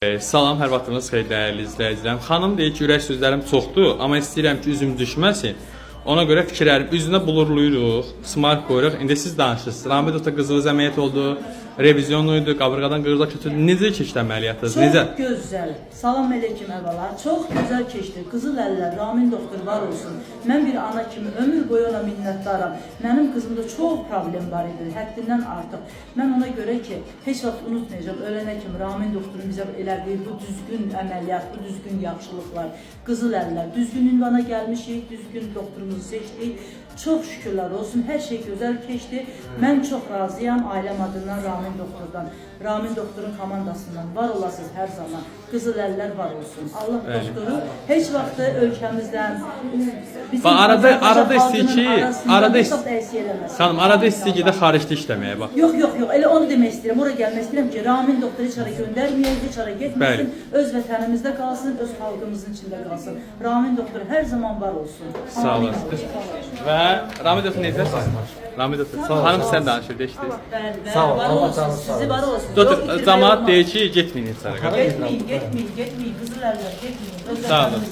Salam, hər vaxtınız xeyir dəyərli izləyicilərim. Xanım deyir ki, ürək sözlərim çoxdur, amma istəyirəm ki, üzüm düşməsin. Ona görə fikirlərim üzünə blurluyuruq, smart qoyuruq. İndi siz danışırsınız. Ramil Ota qızılız əməliyyat oldu, revizyonluydu, qabırğadan qırıqda kötüdür. Necə keçdi əməliyyatınız? Necə? Çox gözəl. Salam əleykum əvvəla. Çox gözəl keçdi. Qızıl əllər, Ramil doktor var olsun. Mən bir ana kimi ömür boyu ona minnətdaram. Mənim qızımda çox problem var idi, həddindən artıq. Mən ona görə ki, heç vaxt unutmayacağam. Ölənə kimi Ramil doktorun bizə elədiyi bu düzgün əməliyyat, bu düzgün yaxşılıqlar, qızıl əllər, düzgün ünvana gəlmişik, düzgün doktorumuzu seçdik. Çox şükürlər olsun, hər şey gözəl keçdi. Mən çox razıyam ailəm adından Ramil doktordan. Ramil doktorun komandasından var olasınız hər zaman. Qızıl əllər var olsun. Allah doktoru heç vaxt ölkəmizdən bizim Arada istəyir ki, xanım, arada istəyir ki də xaricdə işləməyə bax. Yox, elə onu demək istəyirəm. Oraya gəlmək istəyirəm ki, Ramil doktor heç ara göndərməyək, heç ara getməsin. Öz vətənimizdə qalsın, öz xalqımızın içində qalsın. Ramil doktor hər zaman var olsun. Sağ olasınız. Və Ramil doktor necəsiniz? Ramil doktor, xanım sən danışır, deşdiniz. Sağ ol, Allah sağ olsun. Sizi var olsun. Doktor, cəmaət deyir ki, getməyin heç yerə. Getməyin, qızıl əllər, getməyin. Sağ olun.